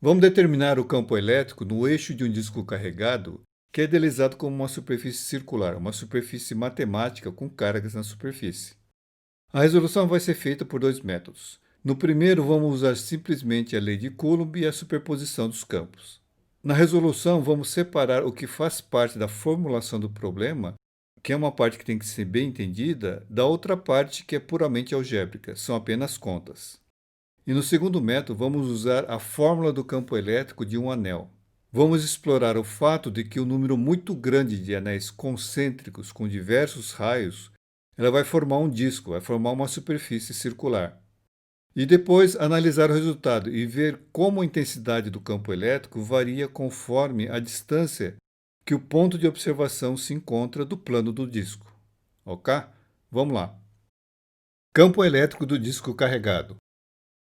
Vamos determinar o campo elétrico no eixo de um disco carregado, que é idealizado como uma superfície circular, uma superfície matemática com cargas na superfície. A resolução vai ser feita por dois métodos. No primeiro, vamos usar simplesmente a lei de Coulomb e a superposição dos campos. Na resolução, vamos separar o que faz parte da formulação do problema, que é uma parte que tem que ser bem entendida, da outra parte que é puramente algébrica, são apenas contas. E no segundo método, vamos usar a fórmula do campo elétrico de um anel. Vamos explorar o fato de que um número muito grande de anéis concêntricos com diversos raios, ela vai formar um disco, vai formar uma superfície circular. E depois analisar o resultado e ver como a intensidade do campo elétrico varia conforme a distância que o ponto de observação se encontra do plano do disco. Ok? Vamos lá. Campo elétrico do disco carregado.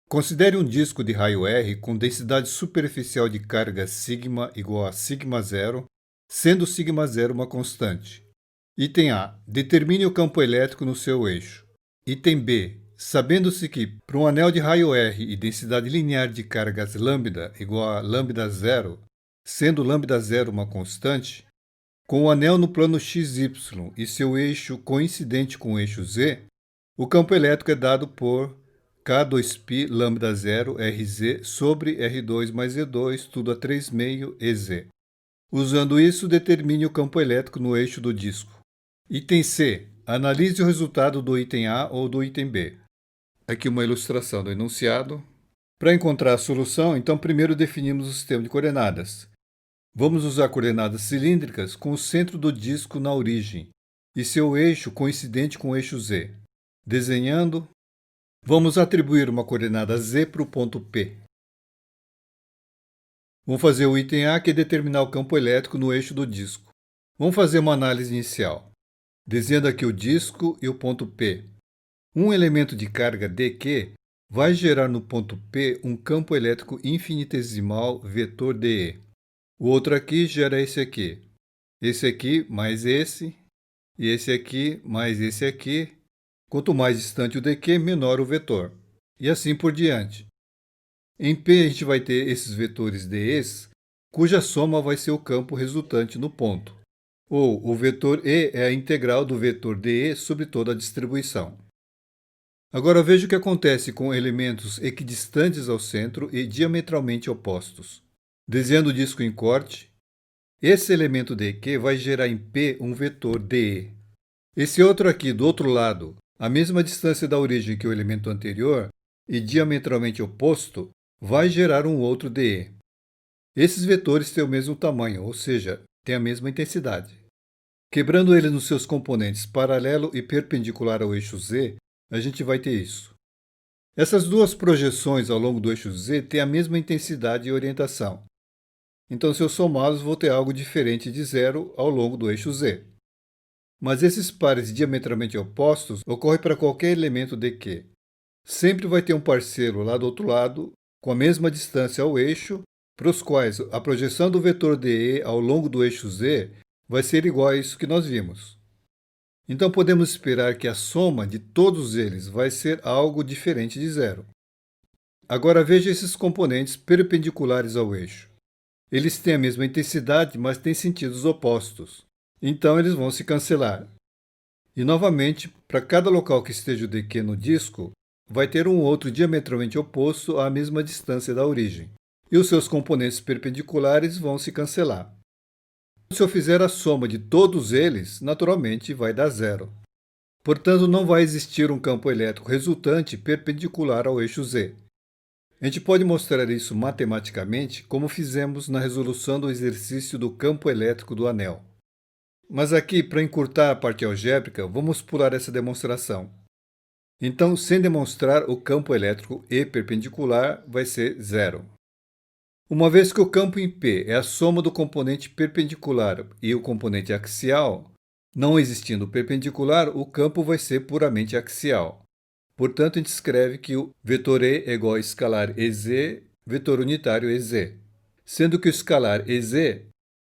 Considere um disco de raio R com densidade superficial de carga sigma igual a sigma zero, sendo sigma zero uma constante. Item A. Determine o campo elétrico no seu eixo. Item B. Sabendo-se que, para um anel de raio R e densidade linear de cargas lambda igual a lambda zero, sendo lambda zero uma constante, com o anel no plano XY e seu eixo coincidente com o eixo Z, o campo elétrico é dado por K2π lambda 0 Rz sobre R2 mais E2, tudo a 3 meio EZ. Usando isso, determine o campo elétrico no eixo do disco. Item C. Analise o resultado do item A ou do item B. Aqui uma ilustração do enunciado. Para encontrar a solução, então primeiro definimos o sistema de coordenadas. Vamos usar coordenadas cilíndricas com o centro do disco na origem e seu eixo coincidente com o eixo Z. Desenhando, vamos atribuir uma coordenada Z para o ponto P. Vamos fazer o item A, que é determinar o campo elétrico no eixo do disco. Vamos fazer uma análise inicial. Desenhando aqui o disco e o ponto P. Um elemento de carga dQ vai gerar no ponto P um campo elétrico infinitesimal vetor dE. O outro aqui gera esse aqui mais esse, e esse aqui mais esse aqui. Quanto mais distante o dQ, menor o vetor. E assim por diante. Em P a gente vai ter esses vetores dEs, cuja soma vai ser o campo resultante no ponto. Ou o vetor E é a integral do vetor dE sobre toda a distribuição. Agora veja o que acontece com elementos equidistantes ao centro e diametralmente opostos. Desenhando o disco em corte, esse elemento dQ vai gerar em P um vetor dE. Esse outro aqui, do outro lado, a mesma distância da origem que o elemento anterior e diametralmente oposto, vai gerar um outro dE. Esses vetores têm o mesmo tamanho, ou seja, têm a mesma intensidade. Quebrando eles nos seus componentes paralelo e perpendicular ao eixo Z, a gente vai ter isso. Essas duas projeções ao longo do eixo Z têm a mesma intensidade e orientação. Então, se eu somá-los, vou ter algo diferente de zero ao longo do eixo Z. Mas esses pares diametralmente opostos ocorrem para qualquer elemento dQ. Sempre vai ter um parceiro lá do outro lado, com a mesma distância ao eixo, para os quais a projeção do vetor dE ao longo do eixo Z vai ser igual a isso que nós vimos. Então podemos esperar que a soma de todos eles vai ser algo diferente de zero. Agora veja esses componentes perpendiculares ao eixo. Eles têm a mesma intensidade, mas têm sentidos opostos. Então eles vão se cancelar. E novamente, para cada local que esteja o dQ no disco, vai ter um outro diametralmente oposto à mesma distância da origem. E os seus componentes perpendiculares vão se cancelar. Se eu fizer a soma de todos eles, naturalmente vai dar zero. Portanto, não vai existir um campo elétrico resultante perpendicular ao eixo Z. A gente pode mostrar isso matematicamente, como fizemos na resolução do exercício do campo elétrico do anel. Mas aqui, para encurtar a parte algébrica, vamos pular essa demonstração. Então, sem demonstrar, o campo elétrico E perpendicular vai ser zero. Uma vez que o campo em P é a soma do componente perpendicular e o componente axial, não existindo perpendicular, o campo vai ser puramente axial. Portanto, a gente escreve que o vetor E é igual a escalar EZ, vetor unitário EZ. Sendo que o escalar EZ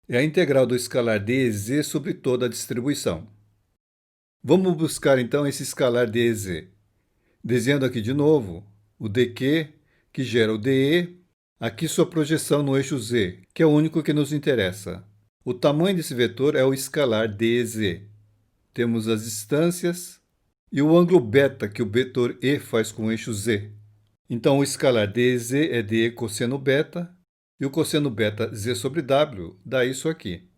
é a integral do escalar dEz sobre toda a distribuição. Vamos buscar então esse escalar dEz. Desenhando aqui de novo o dQ, que gera o dE, Aqui sua projeção no eixo z, que é o único que nos interessa. O tamanho desse vetor é o escalar dz. Temos as distâncias e o ângulo beta que o vetor e faz com o eixo z. Então, o escalar dz é de cosseno beta, e o cosseno beta z sobre w dá isso aqui.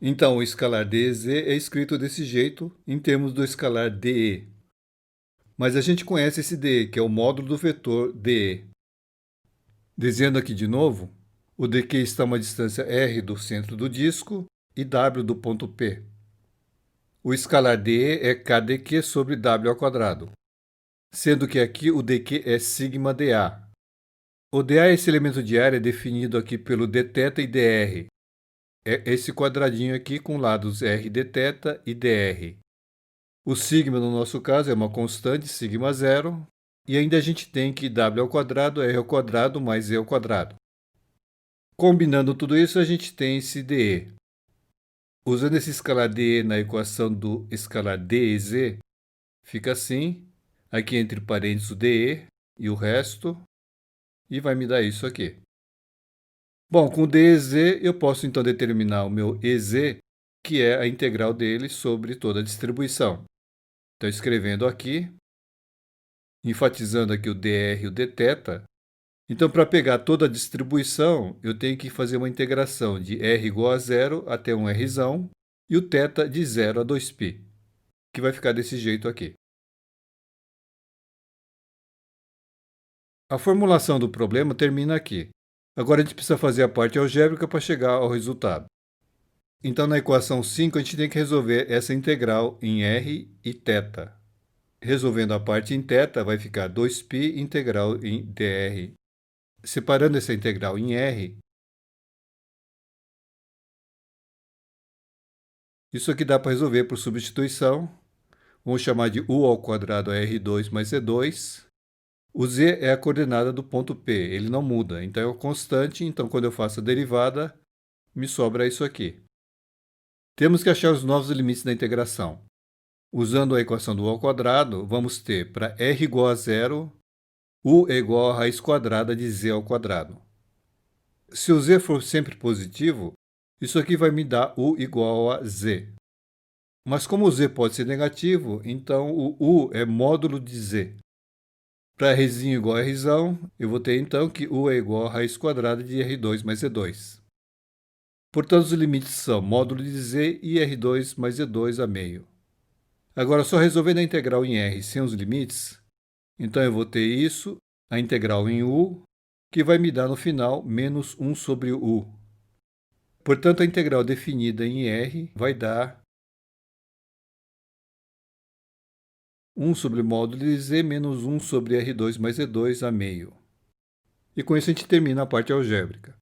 Então, o escalar dz é escrito desse jeito em termos do escalar de. Mas a gente conhece esse de, que é o módulo do vetor de. Desenhando aqui de novo, o dq está a uma distância r do centro do disco e w do ponto P. O escalar de é kdq sobre w ao quadrado, sendo que aqui o dq é sigma dA. O dA é esse elemento de área definido aqui pelo dθ e dr. É esse quadradinho aqui com lados r dθ e dr. O sigma, no nosso caso, é uma constante, sigma zero, e ainda a gente tem que w ao quadrado é r ao quadrado mais e ao quadrado. Combinando tudo isso, a gente tem esse dE. Usando esse escalar dE na equação do escalar dEz, fica assim, aqui entre parênteses o dE e o resto, e vai me dar isso aqui. Bom, com o dEz eu posso então determinar o meu EZ, que é a integral dele sobre toda a distribuição. Então, escrevendo aqui, enfatizando aqui o dr e o dθ, então, para pegar toda a distribuição, eu tenho que fazer uma integração de r igual a zero até um rzão e o θ de 0 a 2π, que vai ficar desse jeito aqui. A formulação do problema termina aqui. Agora a gente precisa fazer a parte algébrica para chegar ao resultado. Então, na equação 5, a gente tem que resolver essa integral em r e θ. Resolvendo a parte em θ, vai ficar 2π integral em dr. Separando essa integral em r, isso aqui dá para resolver por substituição. Vamos chamar de u ao quadrado é r2 mais e2. O z é a coordenada do ponto P, ele não muda, então é uma constante, então quando eu faço a derivada, me sobra isso aqui. Temos que achar os novos limites da integração. Usando a equação do u ao quadrado, vamos ter para r igual a zero, u é igual a raiz quadrada de z ao quadrado. Se o z for sempre positivo, isso aqui vai me dar u igual a z. Mas como o z pode ser negativo, então o u é módulo de z. Para rzinho igual a rzão, eu vou ter então que u é igual a raiz quadrada de r2 mais e2. Portanto, os limites são módulo de z e r2 mais e2 a meio. Agora, só resolvendo a integral em r sem os limites, então eu vou ter isso, a integral em u, que vai me dar no final menos 1 sobre u. Portanto, a integral definida em r vai dar 1 sobre módulo de z menos 1 sobre r2 mais e2 a meio. E com isso a gente termina a parte algébrica.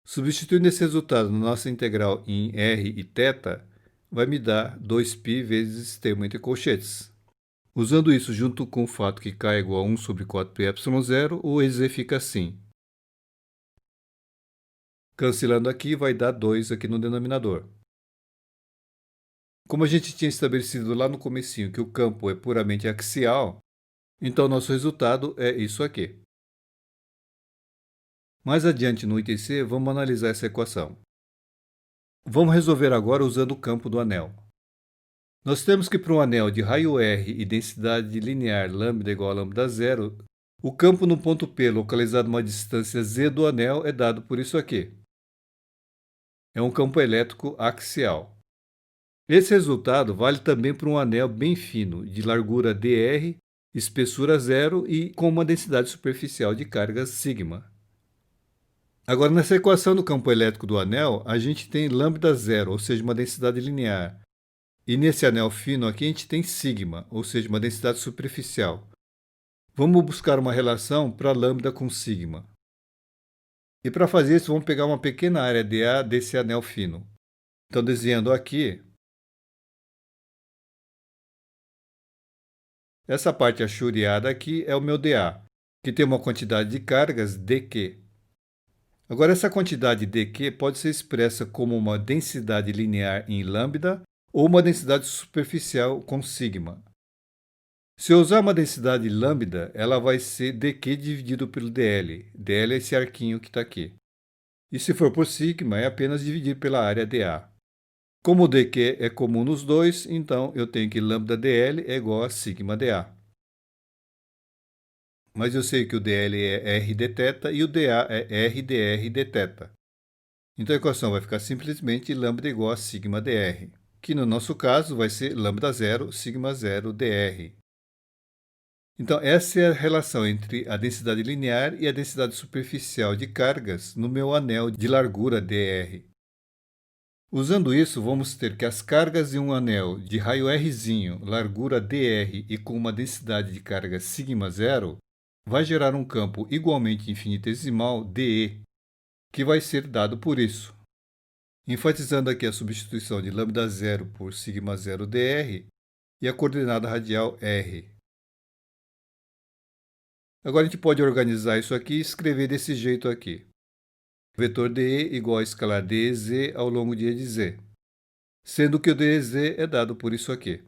Substituindo esse resultado na nossa integral em r e θ, vai me dar 2π vezes termo entre colchetes. Usando isso junto com o fato que k é igual a 1 sobre 4πε0, o EZ fica assim. Cancelando aqui, vai dar 2 aqui no denominador. Como a gente tinha estabelecido lá no comecinho que o campo é puramente axial, então nosso resultado é isso aqui. Mais adiante no item C, vamos analisar essa equação. Vamos resolver agora usando o campo do anel. Nós temos que para um anel de raio R e densidade linear λ igual a lambda zero, o campo no ponto P localizado a uma distância z do anel é dado por isso aqui. É um campo elétrico axial. Esse resultado vale também para um anel bem fino, de largura dr, espessura zero e com uma densidade superficial de cargas sigma. Agora, nessa equação do campo elétrico do anel, a gente tem lambda zero, ou seja, uma densidade linear. E nesse anel fino aqui a gente tem sigma, ou seja, uma densidade superficial. Vamos buscar uma relação para lambda com sigma. E para fazer isso, vamos pegar uma pequena área dA desse anel fino. Então, desenhando aqui, essa parte achureada aqui é o meu dA, que tem uma quantidade de cargas dq. Agora, essa quantidade dq pode ser expressa como uma densidade linear em lambda ou uma densidade superficial com sigma. Se eu usar uma densidade lambda, ela vai ser dq dividido pelo dl. dl é esse arquinho que está aqui. E se for por sigma, é apenas dividir pela área dA. Como o dq é comum nos dois, então eu tenho que lambda dl é igual a sigma dA. Mas eu sei que o dl é r dθ e o dA é r dr dθ. Então a equação vai ficar simplesmente lambda igual a sigma dr, que no nosso caso vai ser lambda zero sigma zero dr. Então essa é a relação entre a densidade linear e a densidade superficial de cargas no meu anel de largura dr. Usando isso, vamos ter que as cargas em um anel de raio rzinho, largura dr e com uma densidade de carga sigma zero, vai gerar um campo igualmente infinitesimal dE, que vai ser dado por isso. Enfatizando aqui a substituição de lambda zero por sigma zero dr e a coordenada radial r. Agora a gente pode organizar isso aqui e escrever desse jeito aqui. Vetor dE igual a escalar dEz ao longo de E de z, sendo que o dEz é dado por isso aqui.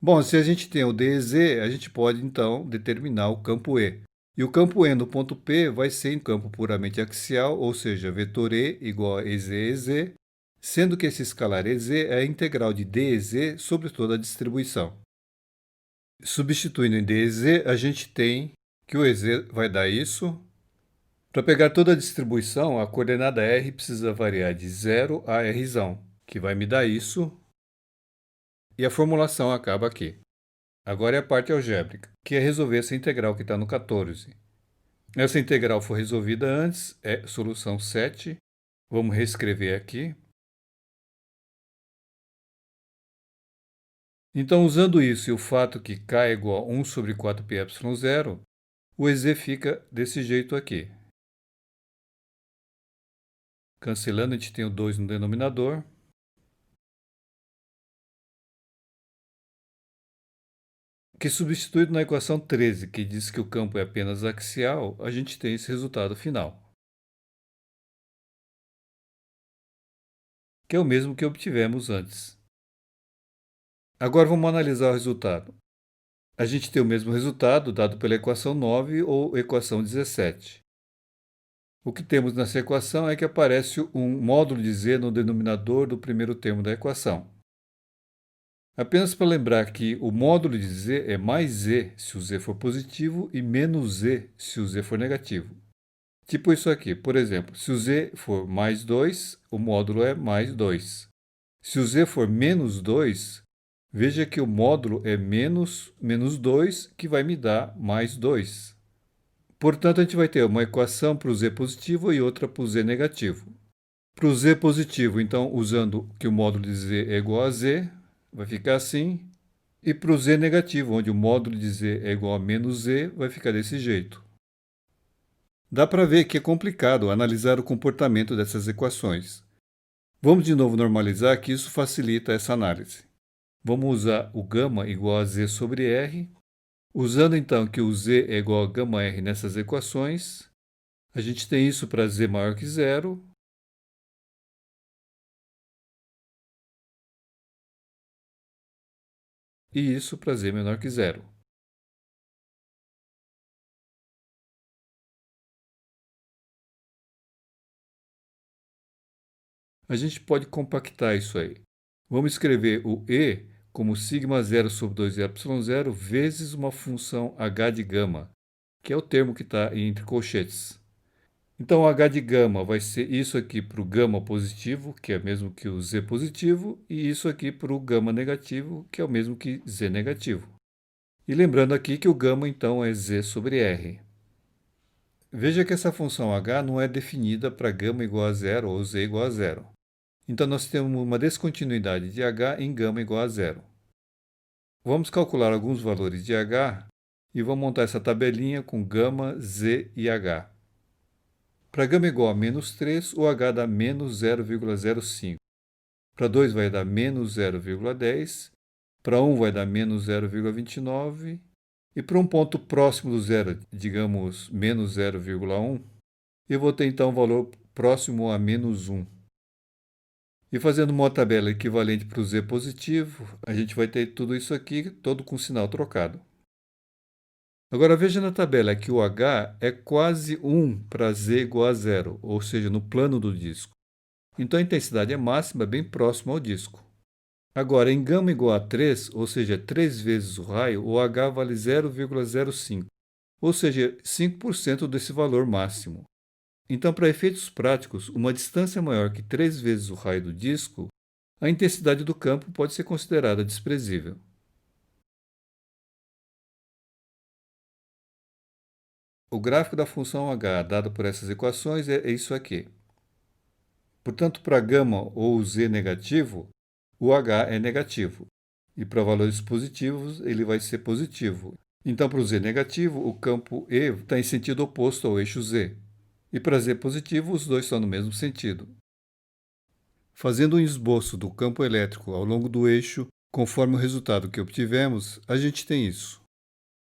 Bom, se a gente tem o dEz, a gente pode então determinar o campo E. E o campo E no ponto P vai ser em campo puramente axial, ou seja, vetor E igual a EZ, sendo que esse escalar EZ é a integral de dEz sobre toda a distribuição. Substituindo em dEz, a gente tem que o EZ vai dar isso. Para pegar toda a distribuição, a coordenada R precisa variar de 0 a R, que vai me dar isso. E a formulação acaba aqui. Agora é a parte algébrica, que é resolver essa integral que está no 14. Essa integral foi resolvida antes, é solução 7. Vamos reescrever aqui. Então, usando isso e o fato que k é igual a 1 sobre 4πε0, o EZ fica desse jeito aqui. Cancelando, a gente tem o 2 no denominador. Que substituído na equação 13, que diz que o campo é apenas axial, a gente tem esse resultado final, que é o mesmo que obtivemos antes. Agora vamos analisar o resultado. A gente tem o mesmo resultado dado pela equação 9 ou equação 17. O que temos nessa equação é que aparece um módulo de z no denominador do primeiro termo da equação. Apenas para lembrar que o módulo de z é mais z se o z for positivo e menos z se o z for negativo. Tipo isso aqui, por exemplo, se o z for mais 2, o módulo é mais 2. Se o z for menos 2, veja que o módulo é menos 2, que vai me dar mais 2. Portanto, a gente vai ter uma equação para o z positivo e outra para o z negativo. Para o z positivo, então, usando que o módulo de z é igual a z, vai ficar assim. E para o z negativo, onde o módulo de z é igual a menos z, vai ficar desse jeito. Dá para ver que é complicado analisar o comportamento dessas equações. Vamos de novo normalizar, que isso facilita essa análise. Vamos usar o γ igual a z sobre r. Usando então que o z é igual a γr nessas equações, a gente tem isso para z maior que zero. E isso para z menor que zero. A gente pode compactar isso aí. Vamos escrever o E como sigma zero sobre 2ε0 vezes uma função h de gama, que é o termo que está entre colchetes. Então, o h de gama vai ser isso aqui para o gama positivo, que é o mesmo que o z positivo, e isso aqui para o gama negativo, que é o mesmo que z negativo. E lembrando aqui que o gama, então, é z sobre r. Veja que essa função h não é definida para gama igual a zero ou z igual a zero. Então, nós temos uma descontinuidade de h em gama igual a zero. Vamos calcular alguns valores de h e vamos montar essa tabelinha com gama, z e h. Para γ igual a menos 3, o h dá menos 0,05. Para 2 vai dar menos 0,10. Para 1 vai dar menos 0,29. E para um ponto próximo do zero, digamos menos 0,1, eu vou ter então um valor próximo a menos 1. E fazendo uma tabela equivalente para o Z positivo, a gente vai ter tudo isso aqui, todo com sinal trocado. Agora veja na tabela que o H é quase 1 para Z igual a zero, ou seja, no plano do disco. Então a intensidade é máxima bem próxima ao disco. Agora, em gama igual a 3, ou seja, 3 vezes o raio, o H vale 0,05, ou seja, 5% desse valor máximo. Então, para efeitos práticos, uma distância maior que 3 vezes o raio do disco, a intensidade do campo pode ser considerada desprezível. O gráfico da função h dado por essas equações é isso aqui. Portanto, para gama ou z negativo, o h é negativo. E para valores positivos, ele vai ser positivo. Então, para o z negativo, o campo E está em sentido oposto ao eixo z. E para z positivo, os dois estão no mesmo sentido. Fazendo um esboço do campo elétrico ao longo do eixo, conforme o resultado que obtivemos, a gente tem isso.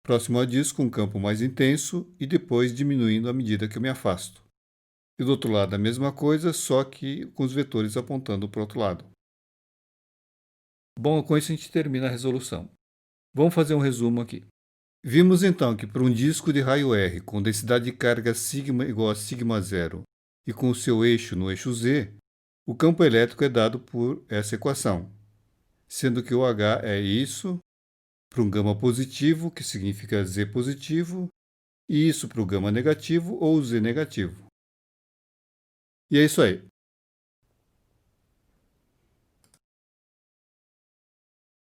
Próximo ao disco, um campo mais intenso e depois diminuindo à medida que eu me afasto. E do outro lado a mesma coisa, só que com os vetores apontando para o outro lado. Bom, com isso a gente termina a resolução. Vamos fazer um resumo aqui. Vimos então que para um disco de raio R com densidade de carga sigma igual a sigma zero e com o seu eixo no eixo Z, o campo elétrico é dado por essa equação, sendo que o H é isso para um gama positivo, que significa Z positivo, e isso para o gama negativo ou Z negativo. E é isso aí.